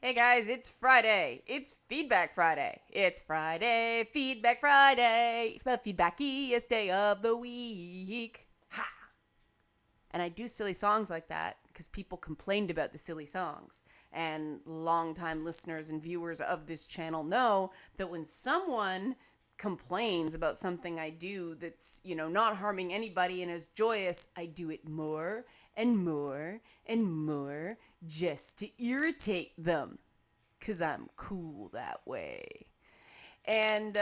Hey guys, it's Friday. It's Feedback Friday. It's Friday, Feedback Friday. It's the feedbackiest day of the week. Ha! And I do silly songs like that because people complained about the silly songs. And longtime listeners and viewers of this channel know that when someone complains about something I do that's, not harming anybody and is joyous, I do it more and more and more just to irritate them. Because I'm cool that way. And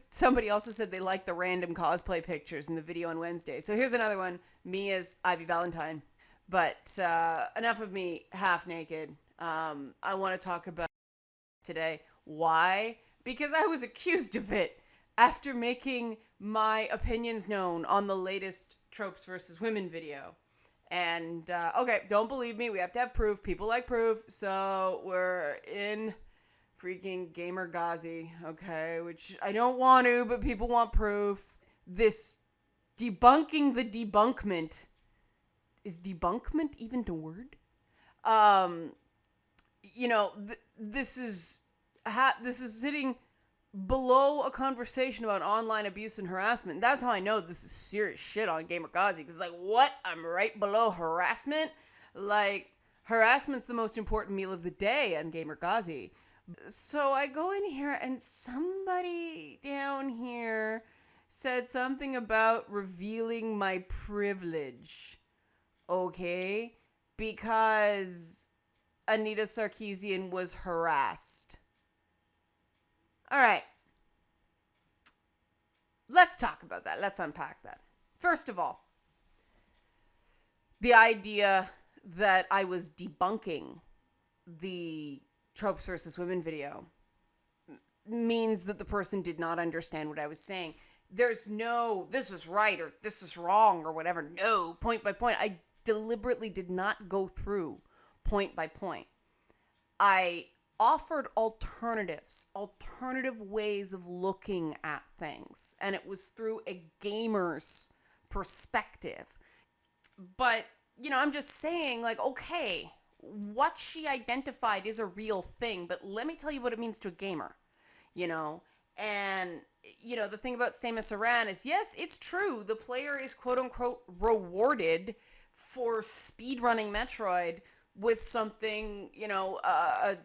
somebody also said they like the random cosplay pictures in the video on Wednesday. So here's another one: me as Ivy Valentine. But enough of me half naked. I want to talk about today. Why? Because I was accused of it after making my opinions known on the latest Tropes versus Women video. And okay, don't believe me. We have to have proof. People like proof. So we're in freaking Gamer Ghazi, okay, which I don't want to, but people want proof. This debunking the debunkment. Is debunkment even a word? Um, this is this is sitting below a conversation about online abuse and harassment. That's how I know this is serious shit on Gamer Ghazi. Because, like, what? I'm right below harassment? Like, harassment's the most important meal of the day on Gamer Ghazi. So I go in here and somebody down here said something about revealing my privilege. Okay? Because Anita Sarkeesian was harassed. All right. Let's talk about that. Let's unpack that. First of all, the idea that I was debunking the Tropes versus Women video means that the person did not understand what I was saying. There's no, this is right or this is wrong or whatever. No, point by point. I deliberately did not go through point by point. I offered alternative ways of looking at things. And it was through a gamer's perspective. But, I'm just saying, like, okay, what she identified is a real thing, but let me tell you what it means to a gamer, you know? And, the thing about Samus Trans is, yes, it's true. The player is quote unquote rewarded for speedrunning Metroid with something, a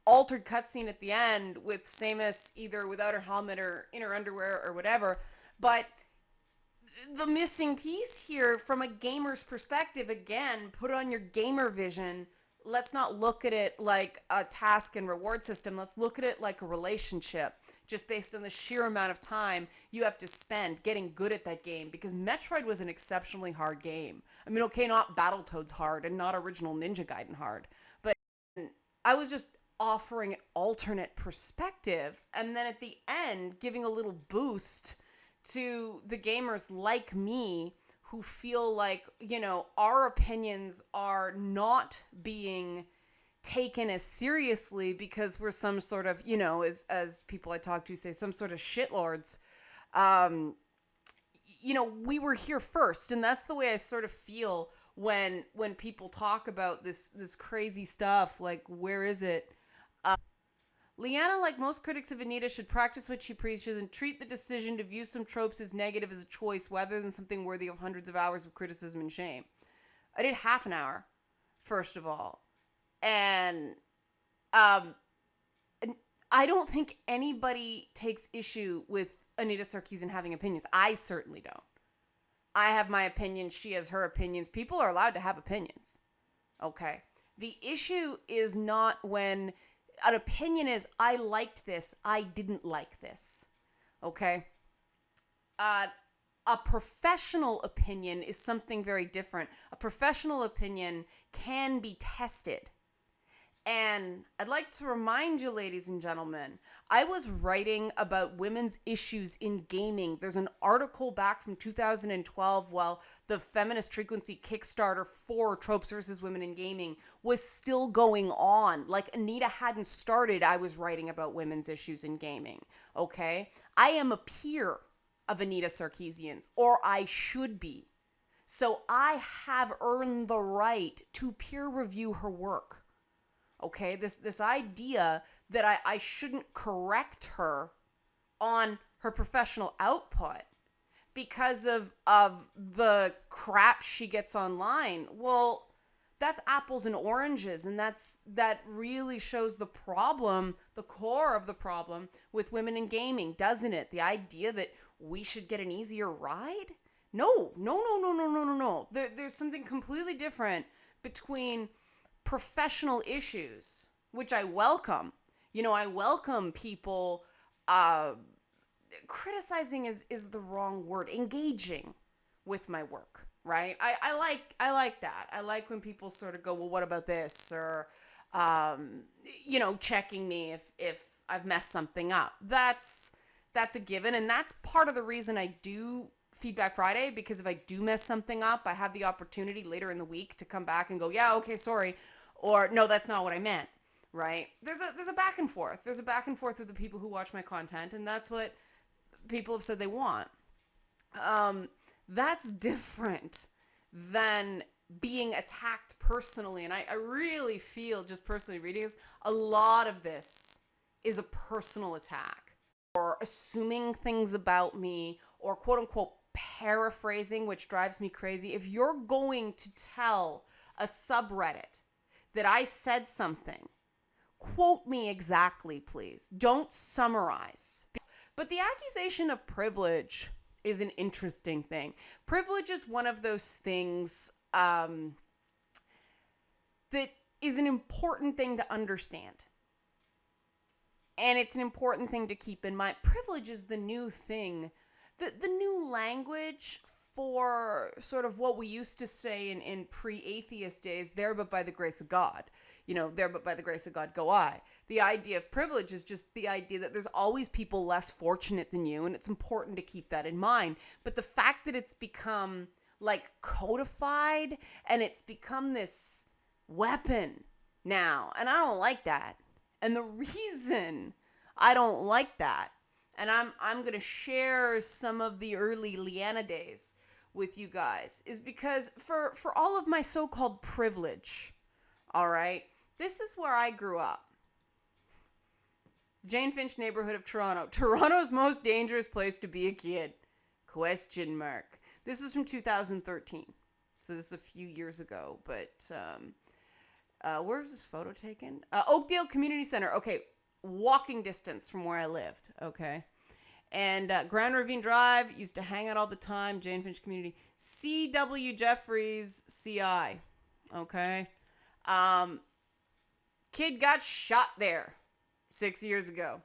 altered cutscene at the end with Samus either without her helmet or in her underwear or whatever. But the missing piece here from a gamer's perspective, again, put on your gamer vision. Let's not look at it like a task and reward system. Let's look at it like a relationship, just based on the sheer amount of time you have to spend getting good at that game. Because Metroid was an exceptionally hard game. I mean, okay, not Battletoads hard and not original Ninja Gaiden hard, but I was just offering an alternate perspective, and then at the end giving a little boost to the gamers like me who feel like, our opinions are not being taken as seriously because we're some sort of, as people I talk to say, some sort of shitlords. Um, we were here first, and that's the way I sort of feel when people talk about this crazy stuff. Like, where is it? Liana, like most critics of Anita, should practice what she preaches and treat the decision to view some tropes as negative as a choice rather than something worthy of hundreds of hours of criticism and shame. I did half an hour, first of all. And I don't think anybody takes issue with Anita Sarkeesian having opinions. I certainly don't. I have my opinions. She has her opinions. People are allowed to have opinions. Okay. The issue is not when an opinion is, I liked this, I didn't like this. Okay? A professional opinion is something very different. A professional opinion can be tested. And I'd like to remind you, ladies and gentlemen, I was writing about women's issues in gaming. There's an article back from 2012 while the Feminist Frequency Kickstarter for Tropes versus Women in Gaming was still going on. Like, Anita hadn't started, I was writing about women's issues in gaming, okay? I am a peer of Anita Sarkeesian's, or I should be. So I have earned the right to peer review her work. Okay, this idea that I shouldn't correct her on her professional output because of the crap she gets online. Well, that's apples and oranges, and that really shows the problem, the core of the problem with women in gaming, doesn't it? The idea that we should get an easier ride? No, no, no, no, no, no, no, no. There's something completely different between professional issues, which I welcome. I welcome people criticizing is the wrong word. Engaging with my work, right? I like that. I like when people sort of go, well, what about this? Or checking me if I've messed something up. That's a given, and that's part of the reason I do Feedback Friday, because if I do mess something up, I have the opportunity later in the week to come back and go, yeah, okay, sorry, or no, that's not what I meant, right? There's a back and forth. There's a back and forth with the people who watch my content, and that's what people have said they want. That's different than being attacked personally, and I really feel, just personally reading this, a lot of this is a personal attack, or assuming things about me, or quote unquote paraphrasing, which drives me crazy. If you're going to tell a subreddit that I said something, quote me exactly, please. Don't summarize. But the accusation of privilege is an interesting thing. Privilege is one of those things that is an important thing to understand. And it's an important thing to keep in mind. Privilege is the new thing, the new language for sort of what we used to say in pre-atheist days, there but by the grace of God. There but by the grace of God go I. The idea of privilege is just the idea that there's always people less fortunate than you, and it's important to keep that in mind. But the fact that it's become like codified and it's become this weapon now, and I don't like that. And the reason I don't like that, and I'm going to share some of the early Liana days with you guys, is because for all of my so-called privilege, all right, this is where I grew up. Jane Finch neighborhood of Toronto. Toronto's most dangerous place to be a kid. ? This is from 2013. So this is a few years ago, but where was this photo taken? Oakdale Community Center. Okay, walking distance from where I lived. Okay. And Grand Ravine Drive, used to hang out all the time. Jane Finch Community. C.W. Jeffries, CI. Okay. Kid got shot there 6 years ago.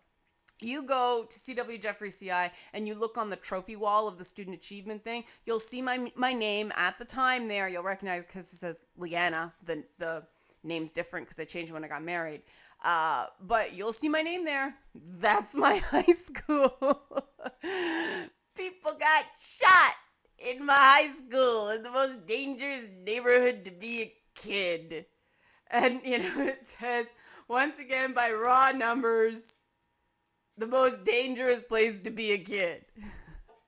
You go to C.W. Jeffries CI and you look on the trophy wall of the student achievement thing, you'll see my name at the time there. You'll recognize because it says Liana. The name's different because I changed it when I got married. But you'll see my name there. That's my high school. People got shot in my high school, in the most dangerous neighborhood to be a kid. And, it says, once again, by raw numbers, the most dangerous place to be a kid.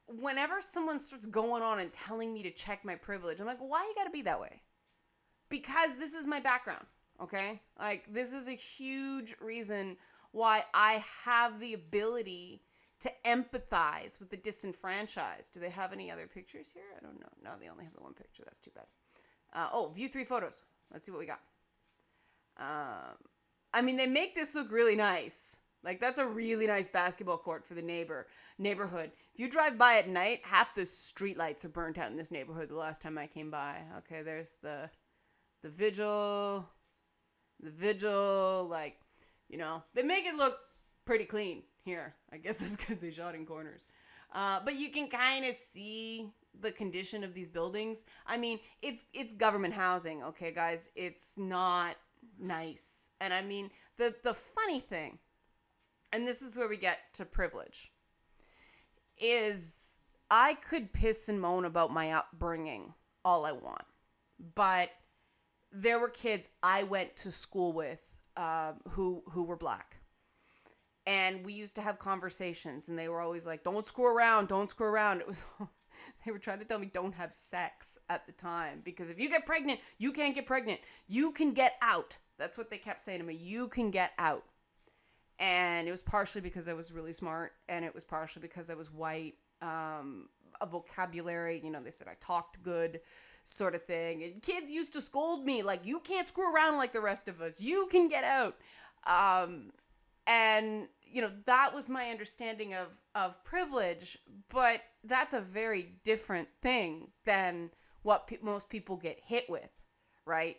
Whenever someone starts going on and telling me to check my privilege, I'm like, why you gotta be that way? Because this is my background, okay? Like, this is a huge reason why I have the ability to empathize with the disenfranchised. Do they have any other pictures here? I don't know. No, they only have the one picture. That's too bad. View 3 photos. Let's see what we got. They make this look really nice. Like, that's a really nice basketball court for the neighborhood. If you drive by at night, half the streetlights are burnt out in this neighborhood the last time I came by. Okay, there's the vigil, like, they make it look pretty clean here. I guess it's because they shot in corners. But you can kind of see the condition of these buildings. It's government housing, okay, guys? It's not nice. And the funny thing, and this is where we get to privilege, is I could piss and moan about my upbringing all I want. But there were kids I went to school with who were black. And we used to have conversations, and they were always like, don't screw around. It was, they were trying to tell me don't have sex at the time, because if you get pregnant, you can't get pregnant. You can get out. That's what they kept saying to me. You can get out. And it was partially because I was really smart, and it was partially because I was white. A vocabulary, they said I talked good, sort of thing. And kids used to scold me like, you can't screw around like the rest of us. You can get out. And that was my understanding of privilege, but that's a very different thing than what most people get hit with, right?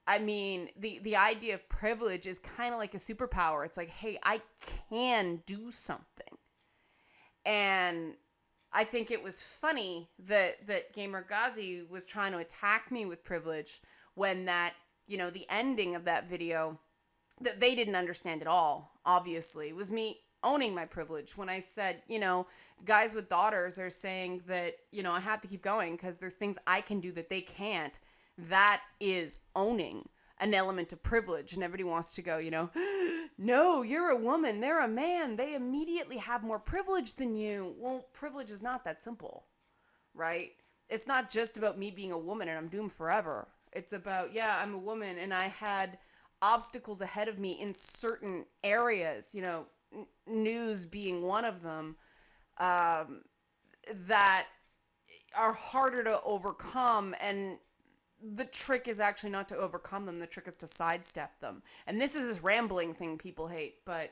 I mean, the idea of privilege is kind of like a superpower. It's like, hey, I can do something. And I think it was funny that Gamer Ghazi was trying to attack me with privilege when that, the ending of that video that they didn't understand at all, obviously, was me owning my privilege when I said, guys with daughters are saying that, I have to keep going because there's things I can do that they can't. That is owning an element of privilege. And everybody wants to go, no, you're a woman, they're a man, they immediately have more privilege than you. Well, privilege is not that simple, right? It's not just about me being a woman and I'm doomed forever. It's about, yeah, I'm a woman and I had obstacles ahead of me in certain areas, news being one of them, that are harder to overcome. And the trick is actually not to overcome them. The trick is to sidestep them. And this is this rambling thing people hate. But,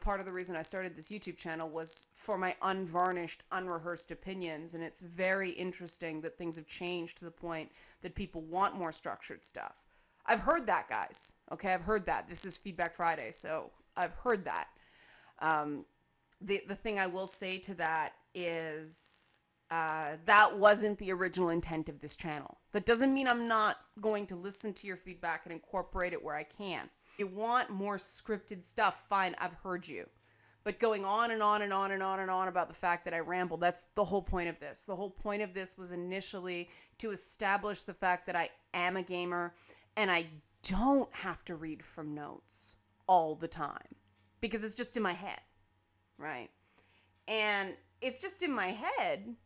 part of the reason I started this YouTube channel was for my unvarnished, unrehearsed opinions. And it's very interesting that things have changed to the point that people want more structured stuff. I've heard that, guys. Okay, I've heard that. This is Feedback Friday, so I've heard that. The thing I will say to that is that wasn't the original intent of this channel. That doesn't mean I'm not going to listen to your feedback and incorporate it where I can. If you want more scripted stuff, fine, I've heard you. But going on and on and on and on and on about the fact that I ramble, that's the whole point of this. The whole point of this was initially to establish the fact that I am a gamer and I don't have to read from notes all the time because it's just in my head, right? And it's just in my head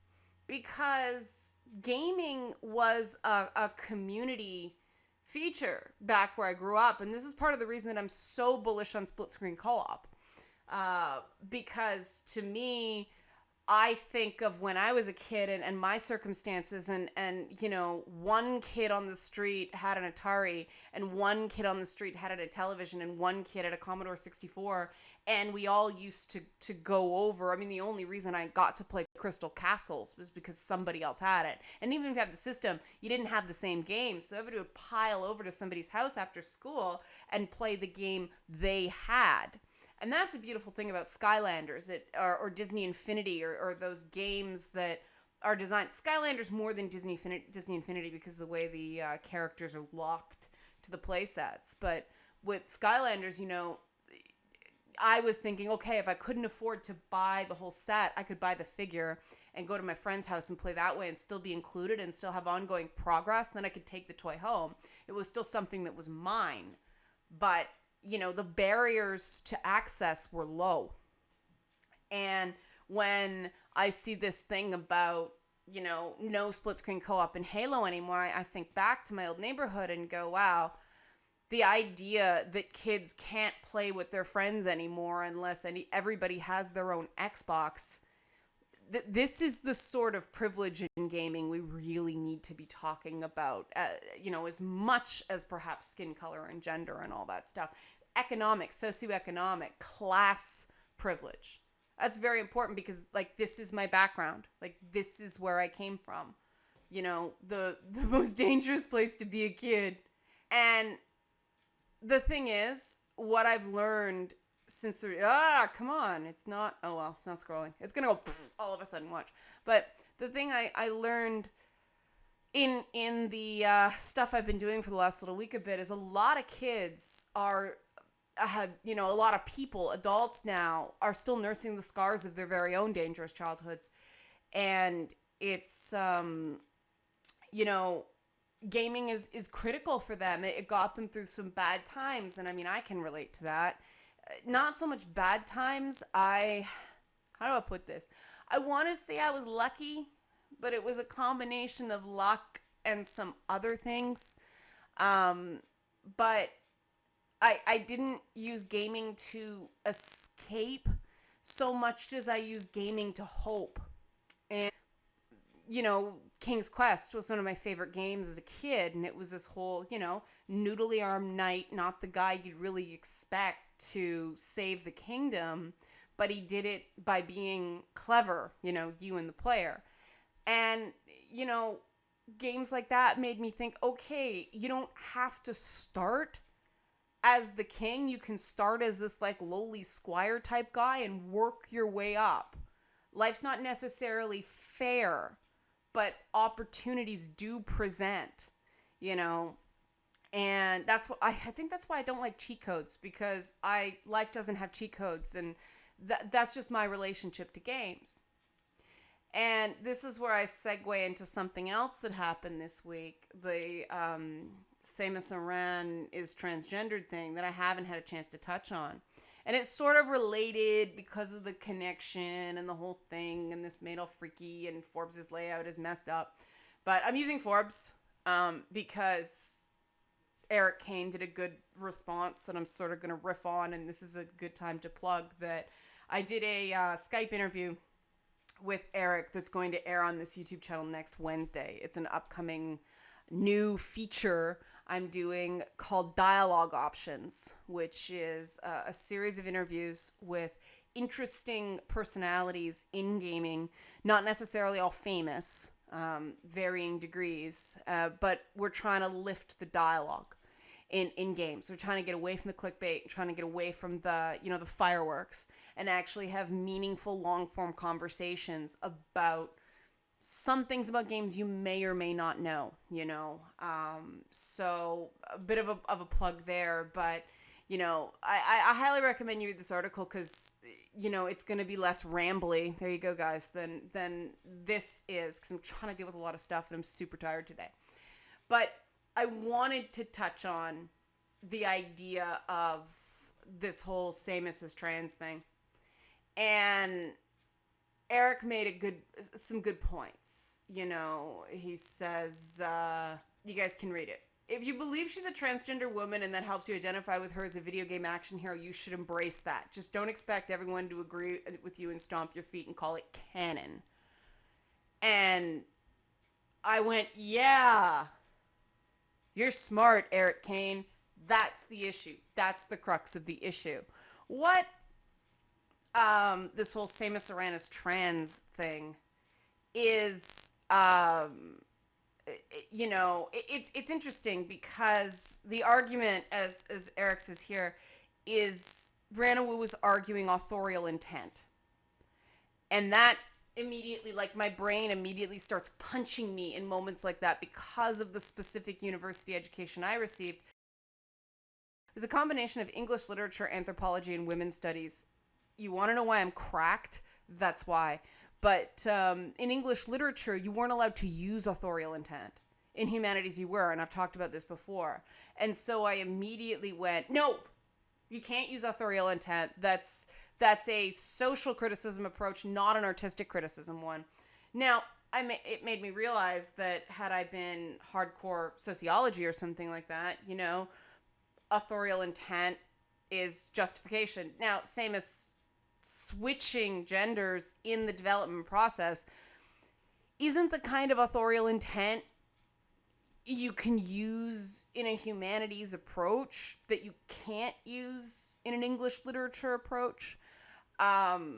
because gaming was a community feature back where I grew up. And this is part of the reason that I'm so bullish on split screen co-op. Because to me, I think of when I was a kid and my circumstances and one kid on the street had an Atari and one kid on the street had a television and one kid had a Commodore 64 and we all used to go over. I mean, the only reason I got to play Crystal Castles was because somebody else had it. And even if you had the system, you didn't have the same game. So everybody would pile over to somebody's house after school and play the game they had. And that's a beautiful thing about Skylanders or Disney Infinity or those games that are designed. Skylanders more than Disney Infinity because of the way the characters are locked to the play sets. But with Skylanders, I was thinking, okay, if I couldn't afford to buy the whole set, I could buy the figure and go to my friend's house and play that way and still be included and still have ongoing progress. Then I could take the toy home. It was still something that was mine. But the barriers to access were low. And when I see this thing about, no split screen co-op in Halo anymore, I think back to my old neighborhood and go, wow, the idea that kids can't play with their friends anymore unless everybody has their own Xbox. This is the sort of privilege in gaming we really need to be talking about, as much as perhaps skin color and gender and all that stuff. Economic, socioeconomic, class privilege. That's very important because, this is my background. This is where I came from. The most dangerous place to be a kid. And the thing is, what I've learned since come on, it's not scrolling. It's gonna go all of a sudden, watch. But the thing I learned in the stuff I've been doing for the last little week a bit is a lot of kids are, a lot of people, adults now, are still nursing the scars of their very own dangerous childhoods. And it's, gaming is critical for them. It got them through some bad times. And I mean, I can relate to that. Not so much bad times. How do I put this? I want to say I was lucky, but it was a combination of luck and some other things. But I didn't use gaming to escape so much as I used gaming to hope. And, King's Quest was one of my favorite games as a kid, and it was this whole, noodly arm knight, not the guy you'd really expect to save the kingdom, but he did it by being clever, you and the player. And, you know, games like that made me think, okay, you don't have to start as the king. You can start as this like lowly squire type guy and work your way up. Life's not necessarily fair, but opportunities do present, you know. And that's what I think that's why I don't like cheat codes, because I life doesn't have cheat codes, and that's just my relationship to games. And this is where I segue into something else that happened this week. The Samus Aran is transgendered thing that I haven't had a chance to touch on. And it's sort of related because of the connection and the whole thing, and this made all freaky, and Forbes' layout is messed up. But I'm using Forbes because Eric Kane did a good response that I'm sort of going to riff on, and this is a good time to plug that I did a Skype interview with Eric that's going to air on this YouTube channel next Wednesday. It's an upcoming new feature I'm doing called Dialogue Options, which is a series of interviews with interesting personalities in gaming, not necessarily all famous, varying degrees, but we're trying to lift the dialogue in games. We're trying to get away from the clickbait, trying to get away from the fireworks, and actually have meaningful long form conversations about some things about games you may or may not know, so a bit of a plug there, but I highly recommend you read this article because it's going to be less rambly, there you go guys, than this is, because I'm trying to deal with a lot of stuff and I'm super tired today. But I wanted to touch on the idea of this whole Samus Trans thing. And Eric made some good points. He says, you guys can read it. If you believe she's a transgender woman and that helps you identify with her as a video game action hero, you should embrace that. Just don't expect everyone to agree with you and stomp your feet and call it canon. And I went, yeah, you're smart, Eric Kane. That's the issue. That's the crux of the issue. What this whole Samus Aran is trans thing is, it's interesting because the argument, as Eric says here, is Brianna Wu was arguing authorial intent. And that immediately, like, my brain immediately starts punching me in moments like that because of the specific university education I received. It was a combination of English literature, anthropology, and women's studies. You want to know why I'm cracked? That's why. But in English literature, you weren't allowed to use authorial intent. In humanities, you were, and I've talked about this before. And so I immediately went, no, you can't use authorial intent. That's a social criticism approach, not an artistic criticism one. Now, it made me realize that had I been hardcore sociology or something like that, authorial intent is justification. Now, same as switching genders in the development process isn't the kind of authorial intent you can use in a humanities approach that you can't use in an English literature approach. But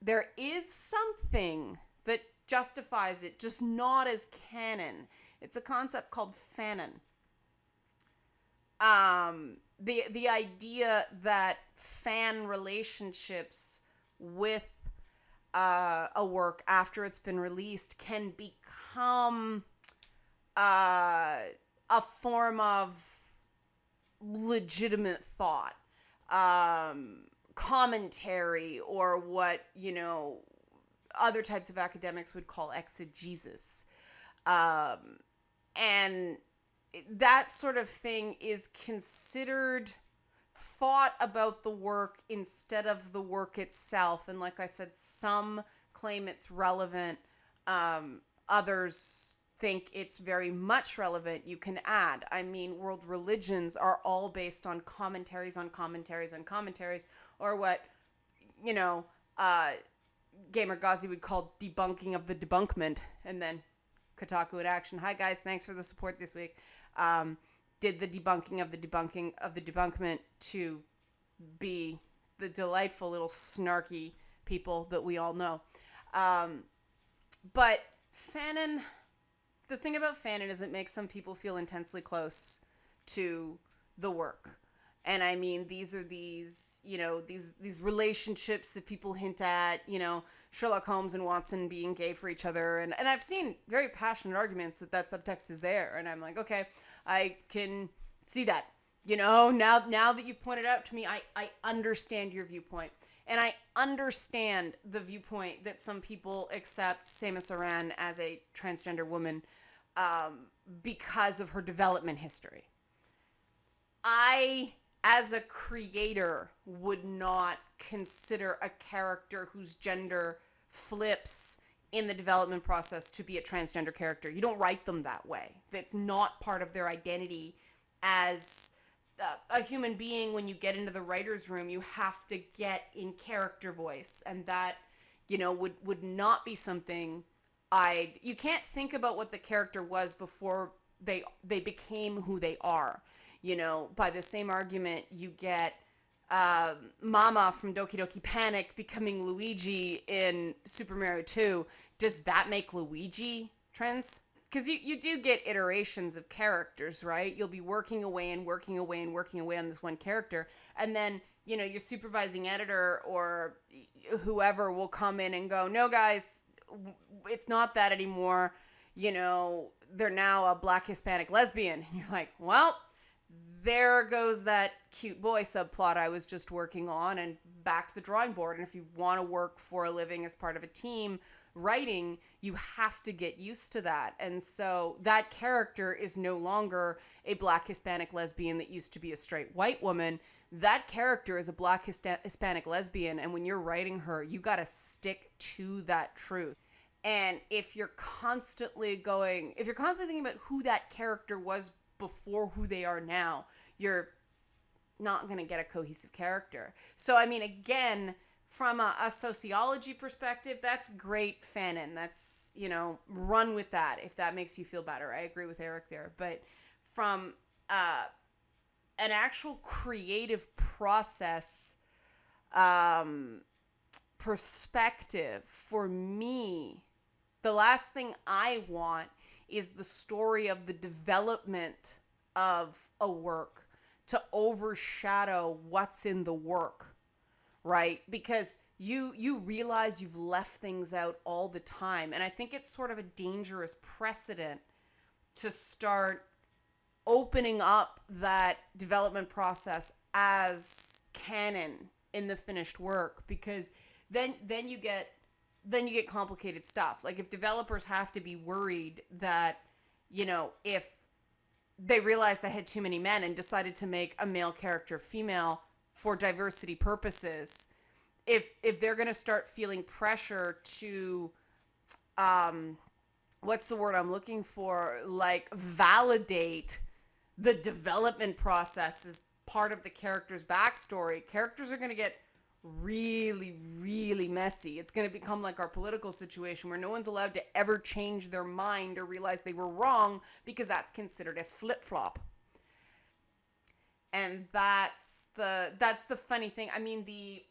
there is something that justifies it, just not as canon. It's a concept called fanon. The idea that fan relationships with a work after it's been released can become a form of legitimate thought, commentary, or what other types of academics would call exegesis, and that sort of thing is considered thought about the work instead of the work itself. And like I said, some claim it's relevant. Others think it's very much relevant, you can add. I mean, world religions are all based on commentaries on commentaries on commentaries, or what, you know, Gamer Ghazi would call debunking of the debunkment. And then Kotaku in action. Hi, guys. Thanks for the support this week. Did the debunking of the debunkment to be the delightful little snarky people that we all know. But fanon, the thing about fanon is it makes some people feel intensely close to the work. And I mean, these are these relationships that people hint at, Sherlock Holmes and Watson being gay for each other. And I've seen very passionate arguments that subtext is there. And I'm like, okay, I can see that. Now that you've pointed out to me, I understand your viewpoint. And I understand the viewpoint that some people accept Samus Aran as a transgender woman because of her development history. I, as a creator, would not consider a character whose gender flips in the development process to be a transgender character. You don't write them that way. That's not part of their identity as a human being. When you get into the writer's room, you have to get in character voice, and that, would not be something you can't think about what the character was before they became who they are. By the same argument, you get Mama from Doki Doki Panic becoming Luigi in Super Mario 2. Does that make Luigi trans? Because you do get iterations of characters, right? You'll be working away and working away and working away on this one character. And then, your supervising editor or whoever will come in and go, no, guys, it's not that anymore. They're now a Black Hispanic lesbian. And you're like, well, there goes that cute boy subplot I was just working on, and back to the drawing board. And if you want to work for a living as part of a team writing, you have to get used to that. And so that character is no longer a Black Hispanic lesbian that used to be a straight white woman. That character is a Black Hispanic lesbian, and when you're writing her, you got to stick to that truth. And if you're constantly thinking about who that character was before who they are now, you're not going to get a cohesive character. So, I mean, again, from a sociology perspective, that's great fanon. That's, run with that if that makes you feel better. I agree with Eric there. But from an actual creative process perspective, for me, the last thing I want is the story of the development of a work to overshadow what's in the work, right? Because you realize you've left things out all the time. And I think it's sort of a dangerous precedent to start opening up that development process as canon in the finished work, because then you get complicated stuff. Like if developers have to be worried that, if they realized they had too many men and decided to make a male character female for diversity purposes, if they're going to start feeling pressure to, what's the word I'm looking for? Like validate the development process as part of the character's backstory, characters are going to get really, really messy. It's going to become like our political situation where no one's allowed to ever change their mind or realize they were wrong, because that's considered a flip-flop. And that's the funny thing. I mean, the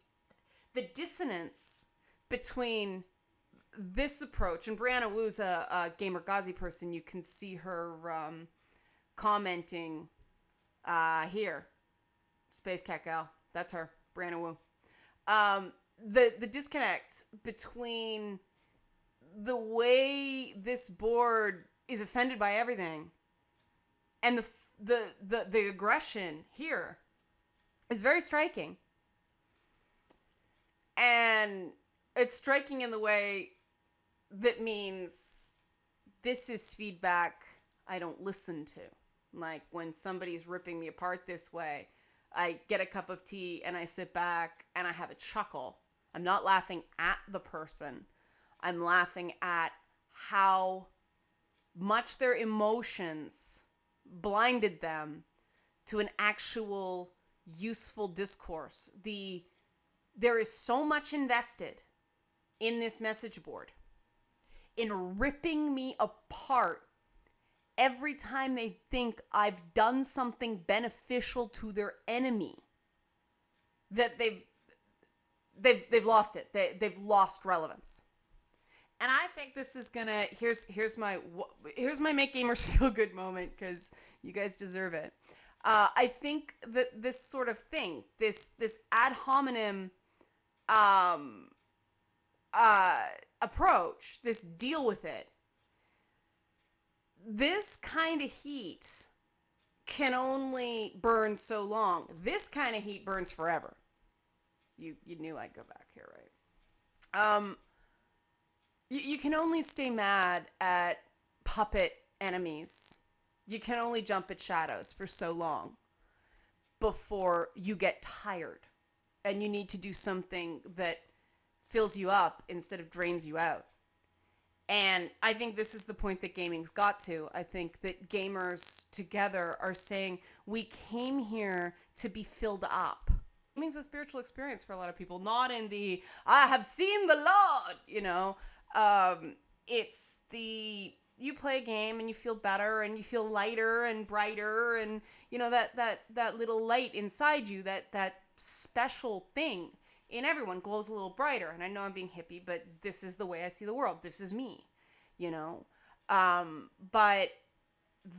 dissonance between this approach, and Brianna Wu's a Gamer Ghazi person. You can see her commenting here. Space Cat Gal. That's her. Brianna Wu. The disconnect between the way this board is offended by everything and the aggression here is very striking. And it's striking in the way that means this is feedback I don't listen to. Like when somebody's ripping me apart this way, I get a cup of tea and I sit back and I have a chuckle. I'm not laughing at the person. I'm laughing at how much their emotions blinded them to an actual useful discourse. There is so much invested in this message board in ripping me apart every time they think I've done something beneficial to their enemy that they've lost it. They've lost relevance. And I think this is gonna here's my make gamers feel good moment, because you guys deserve it. I think that this sort of thing, this ad hominem approach, this deal with it, this kind of heat can only burn so long. This kind of heat burns forever. You knew I'd go back here, right? You can only stay mad at puppet enemies. You can only jump at shadows for so long before you get tired and you need to do something that fills you up instead of drains you out. And I think this is the point that gaming's got to. I think that gamers together are saying, we came here to be filled up. Gaming's a spiritual experience for a lot of people, not in the, I have seen the Lord, it's the, you play a game and you feel better and you feel lighter and brighter, and that little light inside you, that special thing in everyone glows a little brighter. And I know I'm being hippie, but this is the way I see the world. This is me, but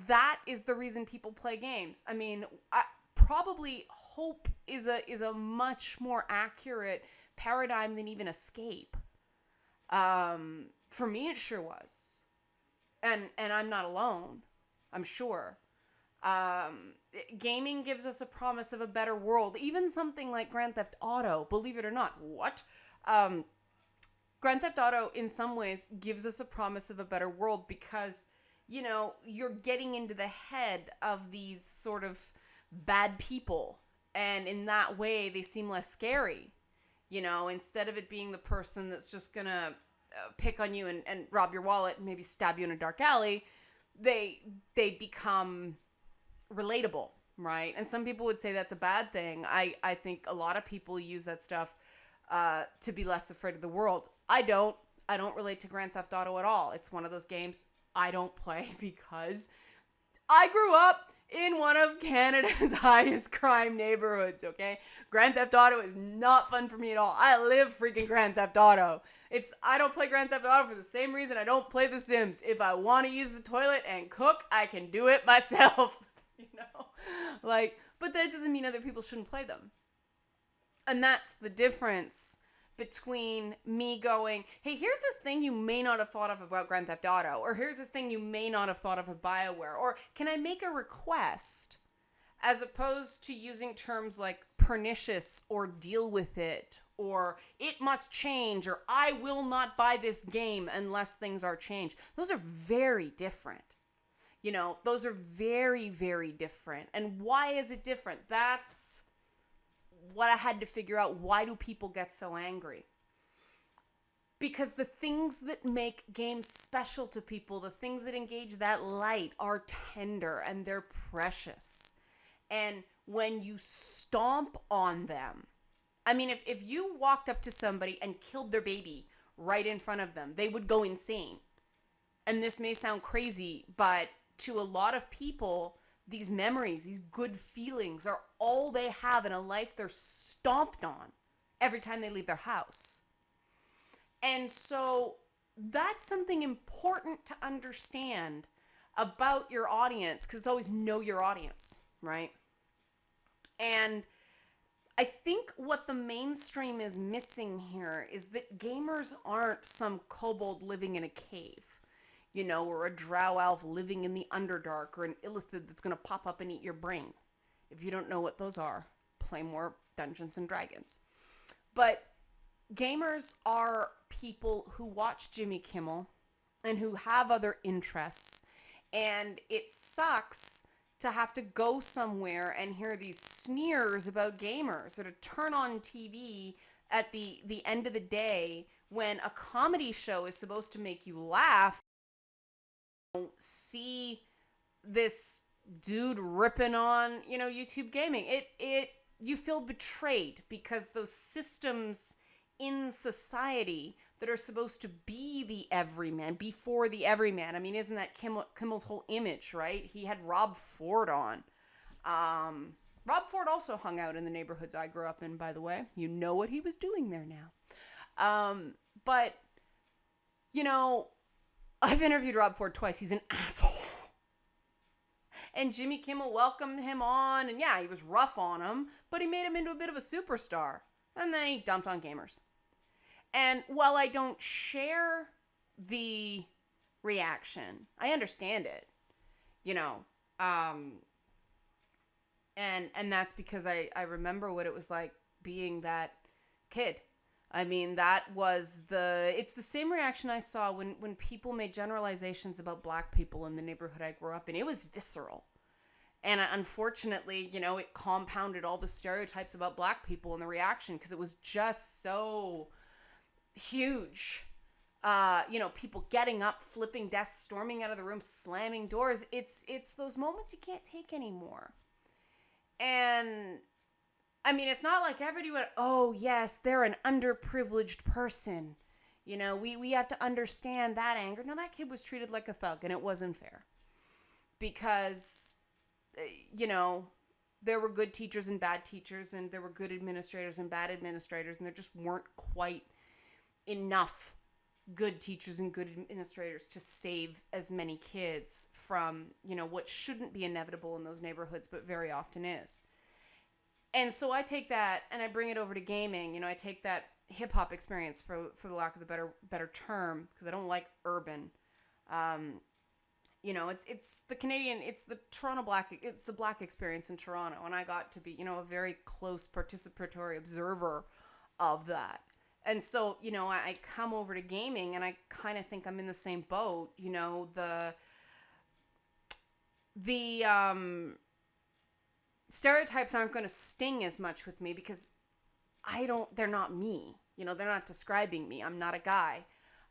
that is the reason people play games. I mean, probably hope is a much more accurate paradigm than even escape. For me, it sure was. And I'm not alone, I'm sure. Gaming gives us a promise of a better world. Even something like Grand Theft Auto, believe it or not. What? Grand Theft Auto, in some ways, gives us a promise of a better world because, you're getting into the head of these sort of bad people. And in that way, they seem less scary. Instead of it being the person that's just going to pick on you and rob your wallet and maybe stab you in a dark alley, they become relatable, right? And some people would say that's a bad thing. I think a lot of people use that stuff to be less afraid of the world. I don't relate to Grand Theft Auto at all. It's one of those games I don't play because I grew up in one of Canada's highest crime neighborhoods, okay? Grand Theft Auto is not fun for me at all. I live freaking Grand Theft Auto. I don't play Grand Theft Auto for the same reason I don't play The Sims. If I want to use the toilet and cook, I can do it myself, but that doesn't mean other people shouldn't play them. And that's the difference between me going, hey, here's this thing you may not have thought of about Grand Theft Auto, or here's this thing you may not have thought of BioWare, or can I make a request, as opposed to using terms like pernicious or deal with it, or it must change, or I will not buy this game unless things are changed. Those are very different. Those are very, very different. And why is it different? That's what I had to figure out. Why do people get so angry? Because the things that make games special to people, the things that engage that light, are tender and they're precious. And when you stomp on them, I mean, if you walked up to somebody and killed their baby right in front of them, they would go insane. And this may sound crazy, but to a lot of people, these memories, these good feelings are all they have in a life they're stomped on every time they leave their house. And so that's something important to understand about your audience, because it's always know your audience, right? And I think what the mainstream is missing here is that gamers aren't some kobold living in a cave, or a drow elf living in the Underdark, or an illithid that's going to pop up and eat your brain. If you don't know what those are, play more Dungeons and Dragons. But gamers are people who watch Jimmy Kimmel and who have other interests. And it sucks to have to go somewhere and hear these sneers about gamers, or to turn on TV at the end of the day when a comedy show is supposed to make you laugh see this dude ripping on, YouTube gaming. You feel betrayed because those systems in society that are supposed to be the everyman, before the everyman. I mean, isn't that Kimmel's whole image, right? He had Rob Ford on. Rob Ford also hung out in the neighborhoods I grew up in, by the way. You know what he was doing there now. But, I've interviewed Rob Ford twice. He's an asshole. And Jimmy Kimmel welcomed him on, and yeah, he was rough on him, but he made him into a bit of a superstar. And then he dumped on gamers. And while I don't share the reaction, I understand it, and that's because I remember what it was like being that kid. I mean, it's the same reaction I saw when people made generalizations about black people in the neighborhood I grew up in. It was visceral. And unfortunately, it compounded all the stereotypes about black people in the reaction because it was just so huge. People getting up, flipping desks, storming out of the room, slamming doors. It's those moments you can't take anymore. And I mean, it's not like everybody went, oh, yes, they're an underprivileged person. We have to understand that anger. No, that kid was treated like a thug, and it wasn't fair. Because, there were good teachers and bad teachers, and there were good administrators and bad administrators, and there just weren't quite enough good teachers and good administrators to save as many kids from, what shouldn't be inevitable in those neighborhoods, but very often is. And so I take that and I bring it over to gaming. I take that hip hop experience for the lack of a better term, because I don't like urban. It's the Canadian, it's the Toronto black, it's the black experience in Toronto, and I got to be, a very close participatory observer of that. And so, I come over to gaming and I kind of think I'm in the same boat. The stereotypes aren't going to sting as much with me because they're not me. They're not describing me. I'm not a guy.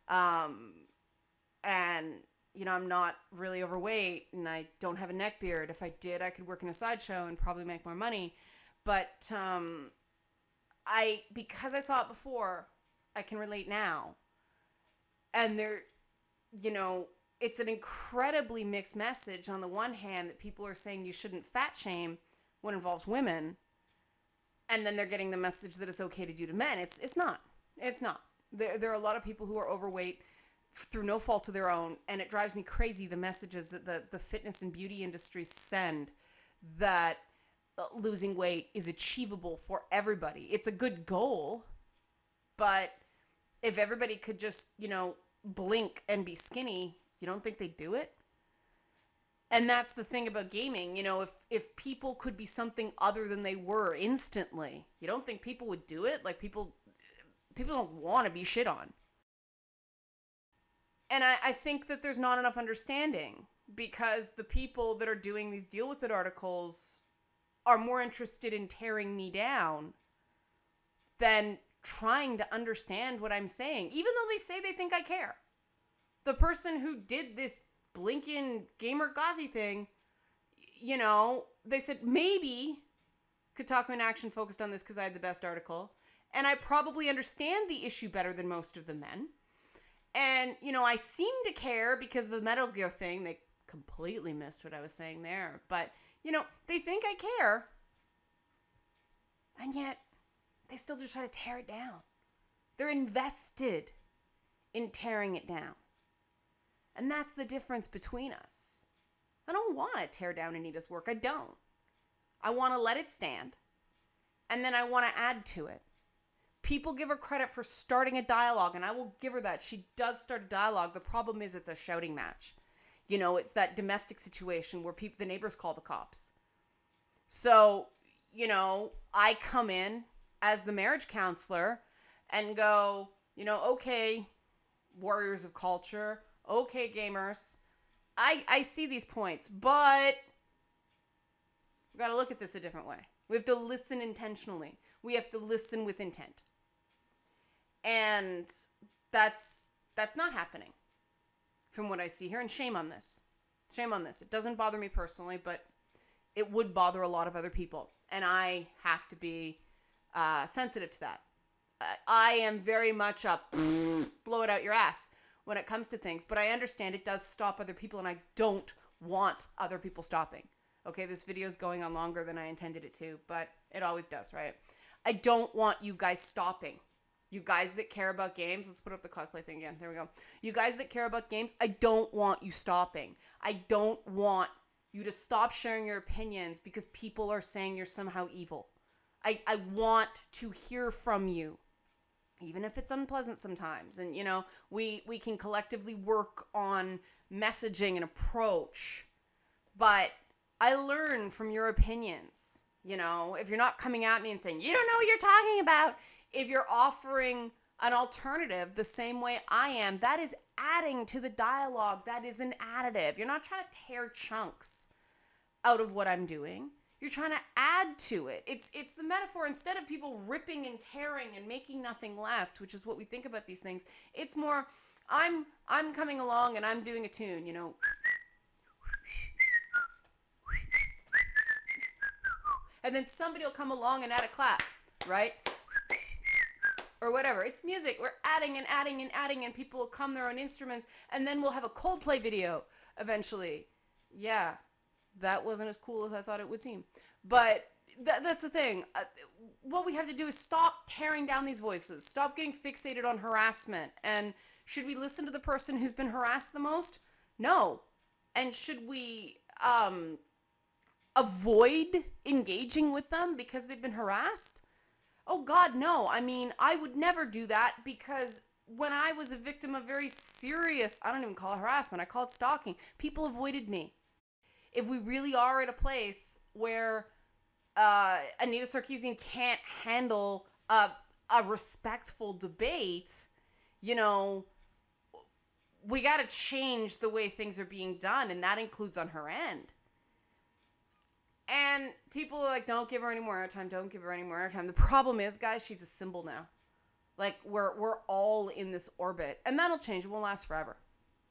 And, I'm not really overweight and I don't have a neck beard. If I did, I could work in a sideshow and probably make more money. But, because I saw it before, I can relate now. And it's an incredibly mixed message. On the one hand, that people are saying you shouldn't fat shame when it involves women, and then they're getting the message that it's okay to do to men. It's not. There are a lot of people who are overweight through no fault of their own, and it drives me crazy the messages that the fitness and beauty industry send that losing weight is achievable for everybody. It's a good goal, but if everybody could just, blink and be skinny, you don't think they'd do it? And that's the thing about gaming. If people could be something other than they were instantly, you don't think people would do it? Like, people don't want to be shit on. And I think that there's not enough understanding, because the people that are doing these deal with it articles are more interested in tearing me down than trying to understand what I'm saying, even though they say they think I care. The person who did this blinking gamer Ghazi thing, they said maybe Kotaku in Action focused on this because I had the best article, and I probably understand the issue better than most of the men. And, I seem to care because of the Metal Gear thing. They completely missed what I was saying there. But, they think I care. And yet, they still just try to tear it down. They're invested in tearing it down. And that's the difference between us. I don't want to tear down Anita's work. I don't. I want to let it stand. And then I want to add to it. People give her credit for starting a dialogue, and I will give her that. She does start a dialogue. The problem is it's a shouting match. It's that domestic situation where the neighbors call the cops. So, I come in as the marriage counselor and go, okay, warriors of culture, okay, gamers, I see these points, but we've got to look at this a different way. We have to listen intentionally. We have to listen with intent. And that's not happening. from what I see here. And shame on this. Shame on this. It doesn't bother me personally, but it would bother a lot of other people. And I have to be sensitive to that. I am very much a blow it out your ass when it comes to things. But I understand it does stop other people, and I don't want other people stopping. Okay, this video is going on longer than I intended it to, but it always does, right? I don't want you guys stopping. You guys that care about games, let's put up the cosplay thing again. There we go. You guys that care about games, I don't want you stopping. I don't want you to stop sharing your opinions because people are saying you're somehow evil. I want to hear from you, even if it's unpleasant sometimes. And, you know, we can collectively work on messaging and approach. But I learn from your opinions. You know, if you're not coming at me and saying, you don't know what you're talking about, if you're offering an alternative the same way I am, that is adding to the dialogue. That is an additive. You're not trying to tear chunks out of what I'm doing. You're trying to add to it. It's the metaphor. Instead of people ripping and tearing and making nothing left, which is what we think about these things, it's more, I'm coming along and I'm doing a tune, you know. And then somebody will come along and add a clap, right? Or whatever. It's music. We're adding and adding and adding, and people will come their own instruments, and then we'll have a Coldplay video eventually. Yeah, that wasn't as cool as I thought it would seem. But that's the thing. What we have to do is stop tearing down these voices. Stop getting fixated on harassment. And should we listen to the person who's been harassed the most? No. And should we avoid engaging with them because they've been harassed? Oh God, no. I mean, I would never do that, because when I was a victim of very serious, I don't even call it harassment, I call it stalking, people avoided me. If we really are at a place where Anita Sarkeesian can't handle a respectful debate, you know, we got to change the way things are being done, and that includes on her end. And people are like, don't give her any more airtime, don't give her any more airtime. The problem is, guys, she's a symbol now. Like, we're all in this orbit. And that'll change. It won't last forever.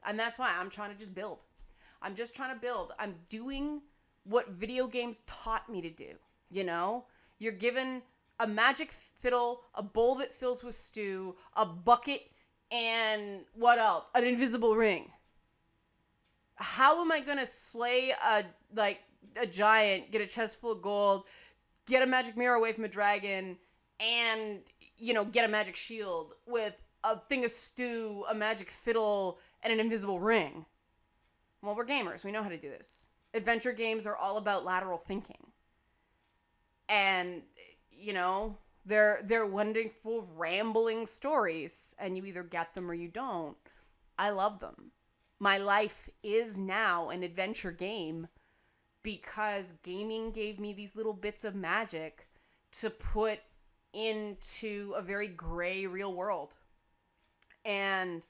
And that's why I'm trying to just build. I'm just trying to build. I'm doing what video games taught me to do, you know? You're given a magic fiddle, a bowl that fills with stew, a bucket, and what else? An invisible ring. How am I going to slay a giant, get a chest full of gold, get a magic mirror away from a dragon, and, you know, get a magic shield with a thing of stew, a magic fiddle, and an invisible ring? Well, we're gamers. We know how to do this. Adventure games are all about lateral thinking. And, you know, they're wonderful, rambling stories, and you either get them or you don't. I love them. My life is now an adventure game, because gaming gave me these little bits of magic to put into a very gray real world. And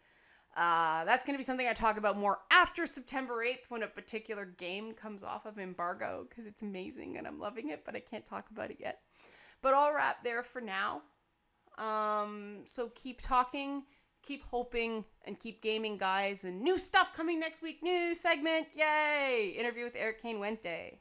that's going to be something I talk about more after September 8th, when a particular game comes off of embargo, because it's amazing and I'm loving it, but I can't talk about it yet. But I'll wrap there for now. So keep talking, keep hoping, and keep gaming, guys. And new stuff coming next week. New segment. Yay! Interview with Eric Kane Wednesday.